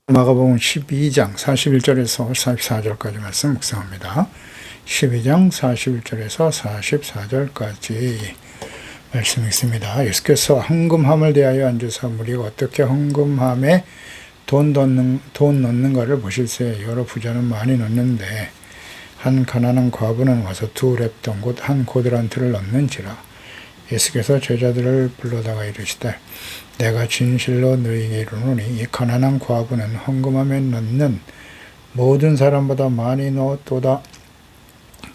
마가복음 12장 41절에서 44절까지 말씀 묵상합니다. 12장 41절에서 44절까지 말씀 있습니다. 예수께서 헌금함을 대하여 앉으사 무리가 어떻게 헌금함에 돈 넣는 것을 보실세. 여러 부자는 많이 넣는데 한 가난한 과부는 와서 두 렙돈 곧 한 고드란트를 넣는지라. 예수께서 제자들을 불러다가 이르시되 내가 진실로 너희에게 이르노니 이 가난한 과부는 헌금함에 넣는 모든 사람보다 많이 넣었도다.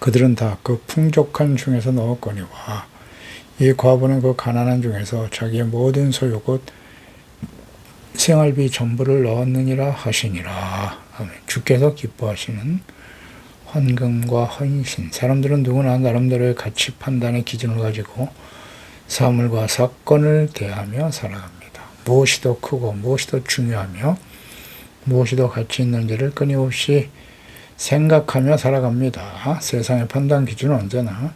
그들은 다 그 풍족한 중에서 넣었거니와 이 과부는 그 가난한 중에서 자기의 모든 소유 곧 생활비 전부를 넣었느니라 하시니라. 주께서 기뻐하시는 헌금과 헌신. 사람들은 누구나 나름대로의 가치 판단의 기준을 가지고 사물과 사건을 대하며 살아갑니다. 무엇이 더 크고 무엇이 더 중요하며 무엇이 더 가치 있는지를 끊임없이 생각하며 살아갑니다. 세상의 판단 기준은 언제나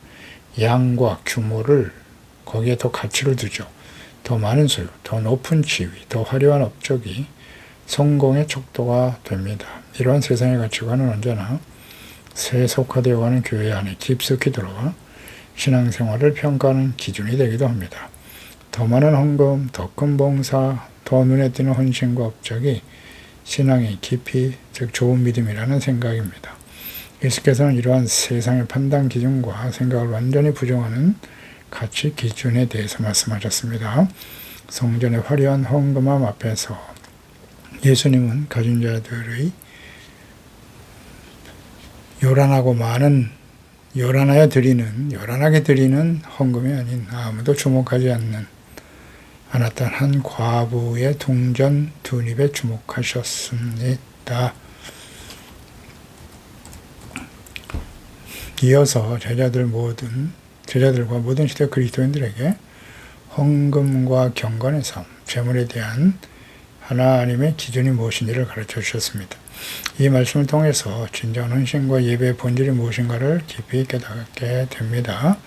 양과 규모를 거기에 더 가치를 두죠. 더 많은 소유, 더 높은 지위, 더 화려한 업적이 성공의 척도가 됩니다. 이러한 세상의 가치관은 언제나 세속화되어가는 교회 안에 깊숙이 들어와 신앙생활을 평가하는 기준이 되기도 합니다. 더 많은 헌금, 더 큰 봉사, 더 눈에 띄는 헌신과 업적이 신앙의 깊이, 즉 좋은 믿음이라는 생각입니다. 예수께서는 이러한 세상의 판단 기준과 생각을 완전히 부정하는 가치 기준에 대해서 말씀하셨습니다. 성전의 화려한 헌금함 앞에서 예수님은 가진 자들의 요란하게 드리는 헌금이 아닌 아무도 주목하지 않았던 한 과부의 동전 두 입에 주목하셨습니다. 이어서 제자들과 모든 시대 그리스도인들에게 헌금과 경건의 삶, 재물에 대한 하나님의 기준이 무엇인지를 가르쳐 주셨습니다. 이 말씀을 통해서 진정한 헌신과 예배의 본질이 무엇인가를 깊이 깨닫게 됩니다.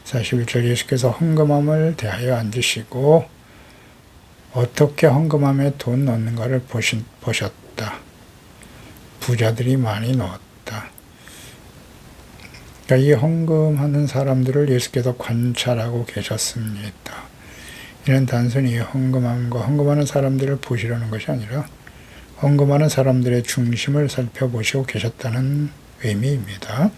41절 예수께서 헌금함을 대하여 앉으시고 어떻게 헌금함에 돈 넣는가를 보셨다. 부자들이 많이 넣었다. 그러니까 이 헌금하는 사람들을 예수께서 관찰하고 계셨습니다. 이는 단순히 헌금함과 헌금하는 사람들을 보시려는 것이 아니라 헌금하는 사람들의 중심을 살펴보시고 계셨다는 의미입니다.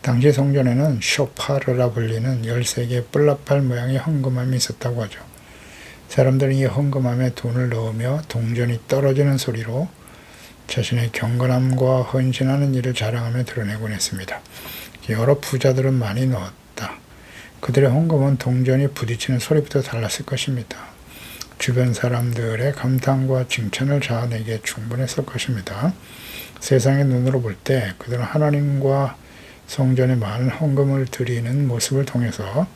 당시 성전에는 쇼파르라 불리는 13개의 뿔나팔 모양의 헌금함이 있었다고 하죠. 사람들은 이 헌금함에 돈을 넣으며 동전이 떨어지는 소리로 자신의 경건함과 헌신하는 일을 자랑하며 드러내곤 했습니다. 여러 부자들은 많이 넣었다. 그들의 헌금은 동전이 부딪히는 소리부터 달랐을 것입니다. 주변 사람들의 감탄과 칭찬을 자아내기에 충분했을 것입니다. 세상의 눈으로 볼 때 그들은 하나님과 성전에 많은 헌금을 드리는 모습을 통해서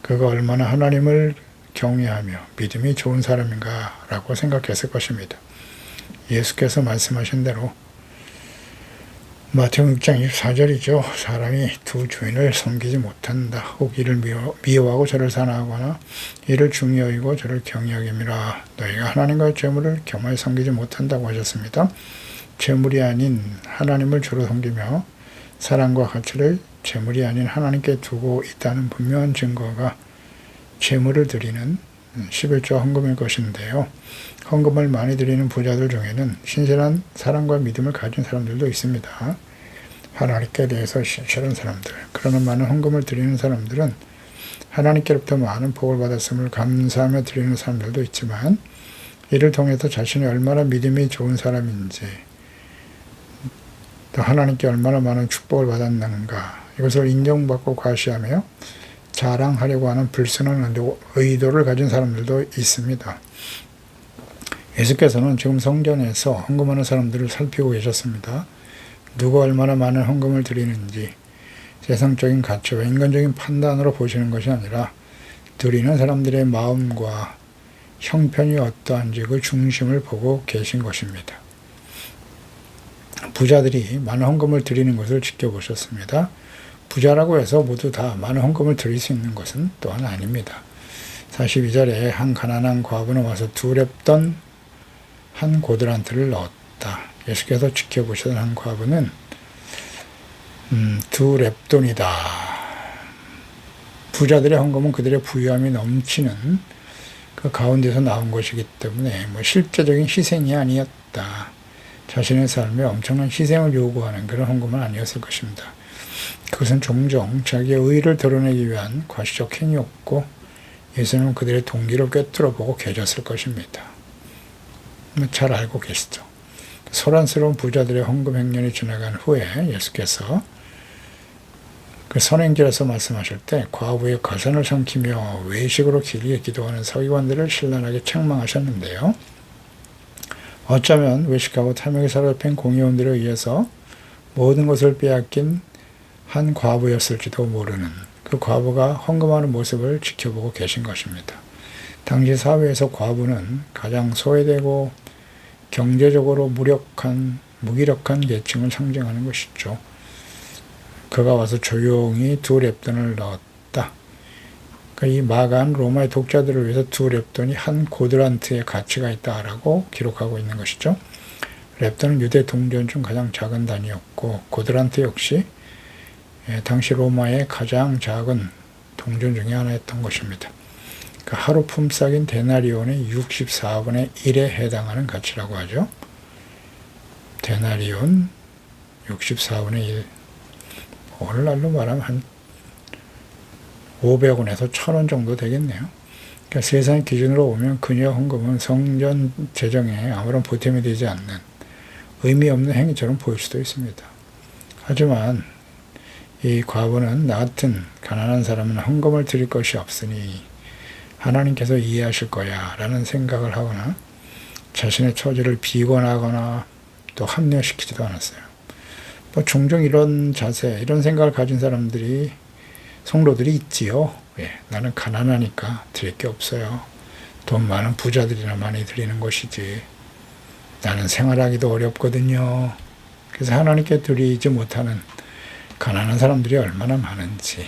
그가 얼마나 하나님을 경외하며 믿음이 좋은 사람인가 라고 생각했을 것입니다. 예수께서 말씀하신 대로 마태복음 6장 24절이죠. 사람이 두 주인을 섬기지 못한다. 혹 이를 미워하고 저를 사랑하거나 이를 중히 여기고 저를 경히 여김이라. 너희가 하나님과 재물을 겸하여 섬기지 못한다고 하셨습니다. 재물이 아닌 하나님을 주로 섬기며 사랑과 가치를 재물이 아닌 하나님께 두고 있다는 분명한 증거가 재물을 드리는 11조 헌금일 것인데요. 헌금을 많이 드리는 부자들 중에는 신실한 사랑과 믿음을 가진 사람들도 있습니다. 하나님께 대해서 신실한 사람들, 그러나 많은 헌금을 드리는 사람들은 하나님께로부터 많은 복을 받았음을 감사하며 드리는 사람들도 있지만 이를 통해서 자신이 얼마나 믿음이 좋은 사람인지 또 하나님께 얼마나 많은 축복을 받았는가 이것을 인정받고 과시하며 자랑하려고 하는 불순한 의도를 가진 사람들도 있습니다. 예수께서는 지금 성전에서 헌금하는 사람들을 살피고 계셨습니다. 누가 얼마나 많은 헌금을 드리는지 세상적인 가치와 인간적인 판단으로 보시는 것이 아니라 드리는 사람들의 마음과 형편이 어떠한지 그 중심을 보고 계신 것입니다. 부자들이 많은 헌금을 드리는 것을 지켜보셨습니다. 부자라고 해서 모두 다 많은 헌금을 드릴 수 있는 것은 또한 아닙니다. 42절에 한 가난한 과부는 와서 두 렙돈 한 고드란트를 넣었다. 예수께서 지켜보시던 한 과부는 두 렙돈이다. 부자들의 헌금은 그들의 부유함이 넘치는 그 가운데서 나온 것이기 때문에 실제적인 희생이 아니었다. 자신의 삶에 엄청난 희생을 요구하는 그런 헌금은 아니었을 것입니다. 그것은 종종 자기의 의의를 드러내기 위한 과시적 행위였고 예수님은 그들의 동기를 꿰뚫어보고 계셨을 것입니다. 잘 알고 계시죠. 소란스러운 부자들의 헌금 행렬이 지나간 후에 예수께서 그 선행길에서 말씀하실 때 과부의 가산을 삼키며 외식으로 길게 기도하는 서기관들을 신랄하게 책망하셨는데요. 어쩌면 외식하고 탐욕에 사로잡힌 공의원들에 의해서 모든 것을 빼앗긴 한 과부였을지도 모르는 그 과부가 헌금하는 모습을 지켜보고 계신 것입니다. 당시 사회에서 과부는 가장 소외되고 경제적으로 무기력한 계층을 상징하는 것이죠. 그가 와서 조용히 두 렙돈을 넣었다. 이 마가는 로마의 독자들을 위해서 두 렙돈이 한 고드란트의 가치가 있다라고 기록하고 있는 것이죠. 렙돈은 유대 동전 중 가장 작은 단위였고 고드란트 역시 당시 로마의 가장 작은 동전 중에 하나였던 것입니다. 하루 품삯인 데나리온의 64분의 1에 해당하는 가치라고 하죠. 데나리온 64분의 1. 오늘날로 말하면 한 500원에서 1000원 정도 되겠네요. 그러니까 세상 기준으로 보면 그녀 헌금은 성전 재정에 아무런 보탬이 되지 않는 의미 없는 행위처럼 보일 수도 있습니다. 하지만 이 과부는 나 같은 가난한 사람은 헌금을 드릴 것이 없으니 하나님께서 이해하실 거야 라는 생각을 하거나 자신의 처지를 비관하거나 또 합리화시키지도 않았어요. 종종 이런 자세, 이런 생각을 가진 사람들이, 성도들이 있지요. 나는 가난하니까 드릴 게 없어요. 돈 많은 부자들이나 많이 드리는 것이지. 나는 생활하기도 어렵거든요. 그래서 하나님께 드리지 못하는 가난한 사람들이 얼마나 많은지.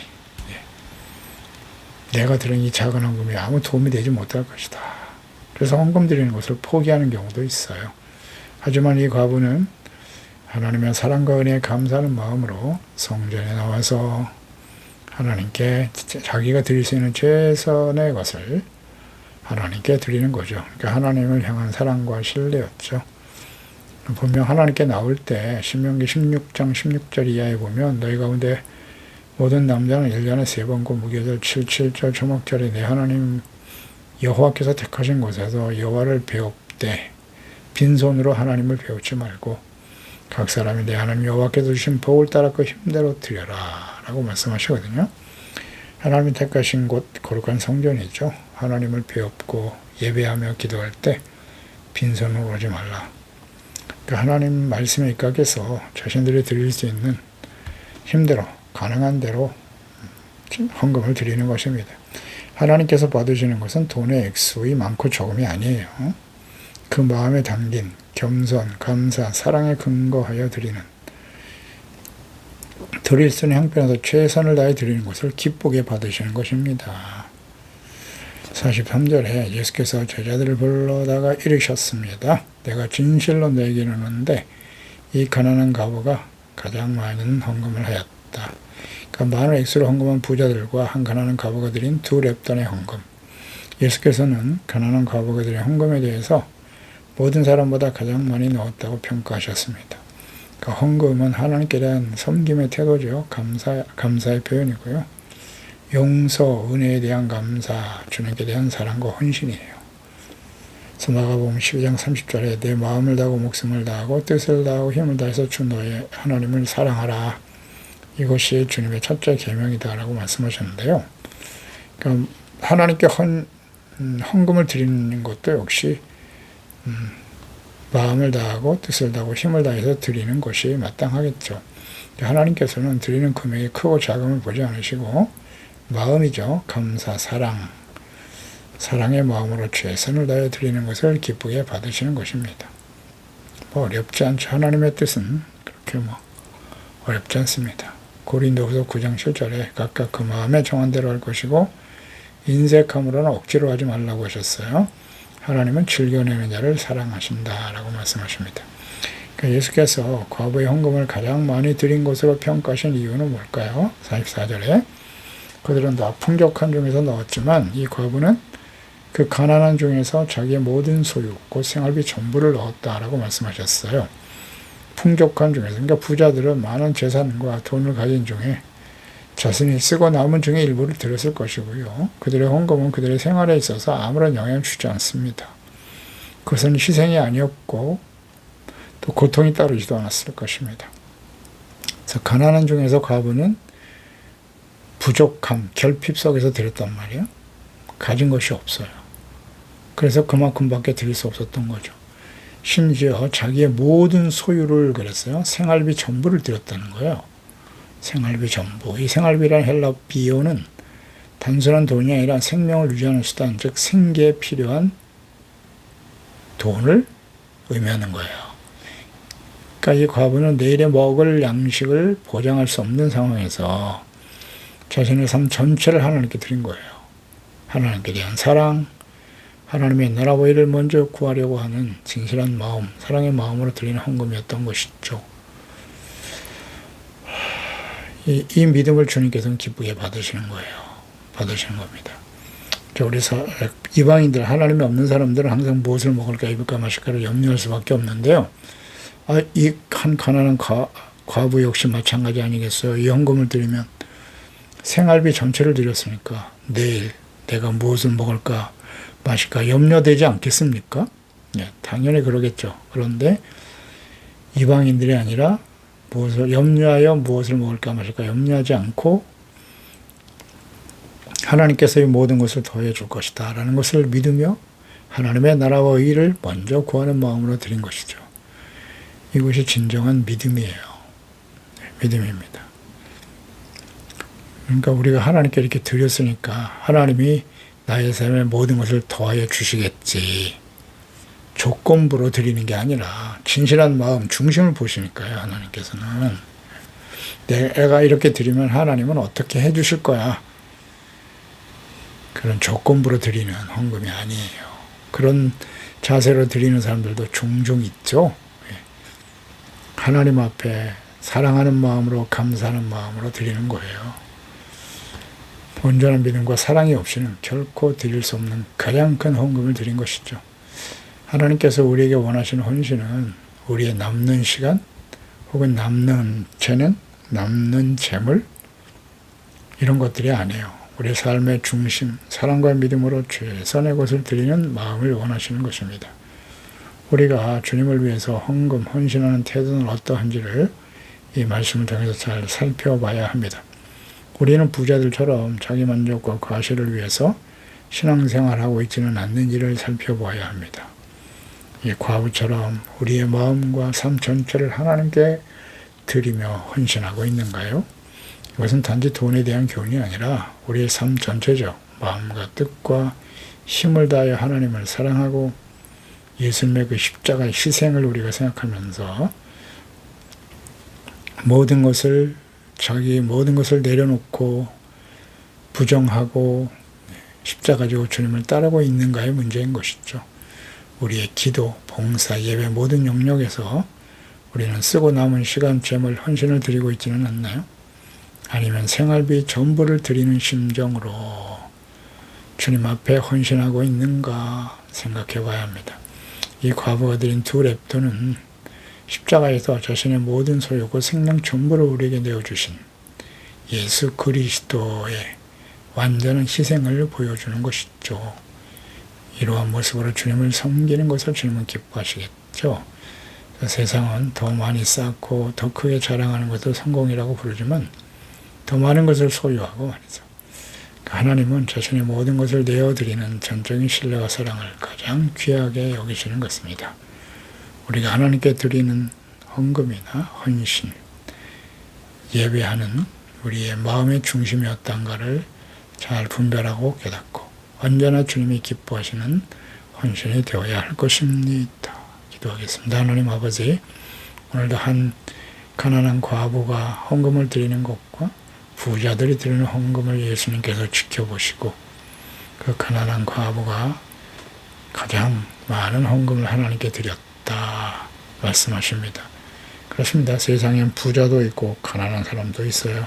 내가 드린 이 작은 헌금이 아무 도움이 되지 못할 것이다. 그래서 헌금 드리는 것을 포기하는 경우도 있어요. 하지만 이 과부는 하나님의 사랑과 은혜에 감사하는 마음으로 성전에 나와서 하나님께 자기가 드릴 수 있는 최선의 것을 하나님께 드리는 거죠. 그러니까 하나님을 향한 사랑과 신뢰였죠. 분명 하나님께 나올 때 신명기 16장 16절 이하에 보면 너희 가운데 모든 남자는 1년에 3번고 무교절 77절 초목절에 내 하나님 여호와께서 택하신 곳에서 여호와를 배웁되 빈손으로 하나님을 배우지 말고 각 사람이 내 하나님 여호와께서 주신 복을 따라 그 힘대로 드려라 라고 말씀하시거든요. 하나님이 택하신 곳 거룩한 성전이죠. 하나님을 배웁고 예배하며 기도할 때 빈손으로 오지 말라. 그러니까 하나님 말씀에 입각해서 자신들이 드릴 수 있는 힘대로 가능한 대로 헌금을 드리는 것입니다. 하나님께서 받으시는 것은 돈의 액수의 많고 적음이 아니에요. 그 마음에 담긴 겸손, 감사, 사랑에 근거하여 드리는, 드릴 수 있는 형편에서 최선을 다해 드리는 것을 기쁘게 받으시는 것입니다. 43절에 예수께서 제자들을 불러다가 이르셨습니다. 내가 진실로 너에게 이르노니 이 가난한 과부가 가장 많은 헌금을 하였다. 그러니까 많은 액수로 헌금한 부자들과 한 가난한 과부가 드린 두 렙돈의 헌금. 예수께서는 가난한 과부가 드린 헌금에 대해서 모든 사람보다 가장 많이 넣었다고 평가하셨습니다. 그러니까 헌금은 하나님께 대한 섬김의 태도죠. 감사의 표현이고요. 용서, 은혜에 대한 감사, 주님께 대한 사랑과 헌신이에요. 마가복음 12장 30절에 내 마음을 다하고 목숨을 다하고 뜻을 다하고 힘을 다해서 주 너의 하나님을 사랑하라. 이것이 주님의 첫째 계명이다라고 말씀하셨는데요. 그러니까 하나님께 헌금을 드리는 것도 역시 마음을 다하고 뜻을 다하고 힘을 다해서 드리는 것이 마땅하겠죠. 하나님께서는 드리는 금액이 크고 작음을 보지 않으시고 마음이죠. 감사, 사랑의 마음으로 최선을 다해 드리는 것을 기쁘게 받으시는 것입니다. 어렵지 않죠. 하나님의 뜻은 그렇게 어렵지 않습니다. 고린도후서 9장 7절에 각각 그 마음에 정한 대로 할 것이고 인색함으로는 억지로 하지 말라고 하셨어요. 하나님은 즐겨내는 자를 사랑하신다라고 말씀하십니다. 그러니까 예수께서 과부의 헌금을 가장 많이 드린 것으로 평가하신 이유는 뭘까요? 44절에 그들은 다 풍족한 중에서 넣었지만 이 과부는 그 가난한 중에서 자기의 모든 소유, 곧 생활비 전부를 넣었다라고 말씀하셨어요. 풍족한 중에서, 그러니까 부자들은 많은 재산과 돈을 가진 중에 자신이 쓰고 남은 중에 일부를 드렸을 것이고요. 그들의 헌금은 그들의 생활에 있어서 아무런 영향을 주지 않습니다. 그것은 희생이 아니었고 또 고통이 따르지도 않았을 것입니다. 그래서 가난한 중에서 과부는 부족함, 결핍 속에서 드렸단 말이에요. 가진 것이 없어요. 그래서 그만큼밖에 드릴 수 없었던 거죠. 심지어 자기의 모든 소유를 그랬어요. 생활비 전부를 드렸다는 거예요. 생활비 전부. 이 생활비란 헬라 비오는 단순한 돈이 아니라 생명을 유지하는 수단, 즉 생계에 필요한 돈을 의미하는 거예요. 그러니까 이 과부는 내일에 먹을 양식을 보장할 수 없는 상황에서 자신의 삶 전체를 하나님께 드린 거예요. 하나님께 대한 사랑, 하나님의 나라와 일을 먼저 구하려고 하는 진실한 마음, 사랑의 마음으로 드리는 헌금이었던 것이죠. 이 믿음을 주님께서는 기쁘게 받으시는 거예요. 받으시는 겁니다. 우리 이방인들, 하나님이 없는 사람들은 항상 무엇을 먹을까 입을까 마실까를 염려할 수밖에 없는데요. 이 한 가난한 과부 역시 마찬가지 아니겠어요? 이 헌금을 드리면 생활비 전체를 드렸으니까 내일 내가 무엇을 먹을까 마실까 염려되지 않겠습니까? 네, 당연히 그러겠죠. 그런데 이방인들이 아니라 무엇을 염려하여 무엇을 먹을까 마실까 염려하지 않고 하나님께서 이 모든 것을 더해 줄 것이다 라는 것을 믿으며 하나님의 나라와 의를 먼저 구하는 마음으로 드린 것이죠. 이것이 진정한 믿음이에요. 믿음입니다. 그러니까 우리가 하나님께 이렇게 드렸으니까 하나님이 나의 삶에 모든 것을 더하여 주시겠지. 조건부로 드리는 게 아니라 진실한 마음, 중심을 보시니까요. 하나님께서는 내가 이렇게 드리면 하나님은 어떻게 해 주실 거야. 그런 조건부로 드리는 헌금이 아니에요. 그런 자세로 드리는 사람들도 종종 있죠. 하나님 앞에 사랑하는 마음으로 감사하는 마음으로 드리는 거예요. 온전한 믿음과 사랑이 없이는 결코 드릴 수 없는 가장 큰 헌금을 드린 것이죠. 하나님께서 우리에게 원하시는 헌신은 우리의 남는 시간 혹은 남는 재능, 남는 재물 이런 것들이 아니에요. 우리 삶의 중심, 사랑과 믿음으로 최선의 것을 드리는 마음을 원하시는 것입니다. 우리가 주님을 위해서 헌금, 헌신하는 태도는 어떠한지를 이 말씀을 통해서 잘 살펴봐야 합니다. 우리는 부자들처럼 자기 만족과 과실을 위해서 신앙생활하고 있지는 않는지를 살펴보아야 합니다. 이 과부처럼 우리의 마음과 삶 전체를 하나님께 드리며 헌신하고 있는가요? 이것은 단지 돈에 대한 교훈이 아니라 우리의 삶 전체죠. 마음과 뜻과 힘을 다하여 하나님을 사랑하고 예수님의 그 십자가의 희생을 우리가 생각하면서 자기 모든 것을 내려놓고 부정하고 십자가 지고 주님을 따르고 있는가의 문제인 것이죠. 우리의 기도, 봉사, 예배 모든 영역에서 우리는 쓰고 남은 시간, 재물, 헌신을 드리고 있지는 않나요? 아니면 생활비 전부를 드리는 심정으로 주님 앞에 헌신하고 있는가 생각해 봐야 합니다. 이 과부가 드린 두 렙도는 십자가에서 자신의 모든 소유고 생명 전부를 우리에게 내어주신 예수 그리스도의 완전한 희생을 보여주는 것이죠. 이러한 모습으로 주님을 섬기는 것을 주님은 기뻐하시겠죠. 세상은 더 많이 쌓고 더 크게 자랑하는 것을 성공이라고 부르지만 더 많은 것을 소유하고 말이죠. 하나님은 자신의 모든 것을 내어드리는 전적인 신뢰와 사랑을 가장 귀하게 여기시는 것입니다. 우리가 하나님께 드리는 헌금이나 헌신, 예배하는 우리의 마음의 중심이 어떤가를 잘 분별하고 깨닫고 언제나 주님이 기뻐하시는 헌신이 되어야 할 것입니다. 기도하겠습니다. 하나님 아버지, 오늘도 한 가난한 과부가 헌금을 드리는 것과 부자들이 드리는 헌금을 예수님께서 지켜보시고 그 가난한 과부가 가장 많은 헌금을 하나님께 드렸다 말씀하십니다. 그렇습니다. 세상엔 부자도 있고 가난한 사람도 있어요.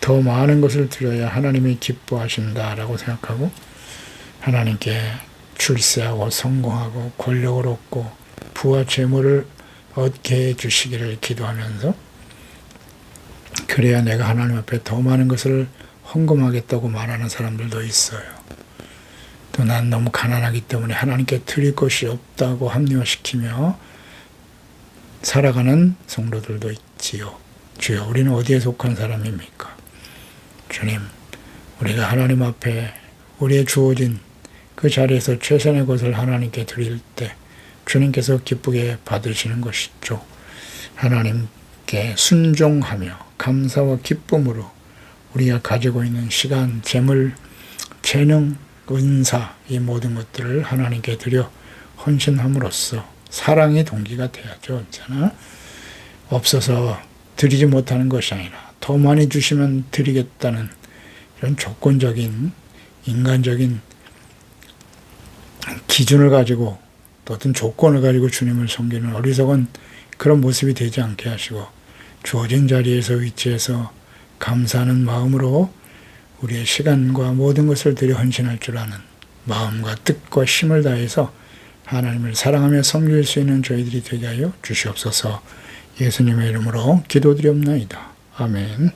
더 많은 것을 드려야 하나님이 기뻐하신다라고 생각하고 하나님께 출세하고 성공하고 권력을 얻고 부와 재물을 얻게 해주시기를 기도하면서 그래야 내가 하나님 앞에 더 많은 것을 헌금하겠다고 말하는 사람들도 있어요. 또 난 너무 가난하기 때문에 하나님께 드릴 것이 없다고 합리화시키며 살아가는 성도들도 있지요. 주여, 우리는 어디에 속한 사람입니까? 주님, 우리가 하나님 앞에 우리의 주어진 그 자리에서 최선의 것을 하나님께 드릴 때 주님께서 기쁘게 받으시는 것이죠. 하나님께 순종하며 감사와 기쁨으로 우리가 가지고 있는 시간, 재물, 재능, 은사 이 모든 것들을 하나님께 드려 헌신함으로써 사랑의 동기가 돼야죠. 언제나 없어서 드리지 못하는 것이 아니라 더 많이 주시면 드리겠다는 이런 조건적인 인간적인 기준을 가지고 또 어떤 조건을 가지고 주님을 섬기는 어리석은 그런 모습이 되지 않게 하시고 주어진 자리에서 위치해서 감사하는 마음으로 우리의 시간과 모든 것을 드려 헌신할 줄 아는 마음과 뜻과 힘을 다해서 하나님을 사랑하며 섬길 수 있는 저희들이 되게 하여 주시옵소서. 예수님의 이름으로 기도드리옵나이다. 아멘.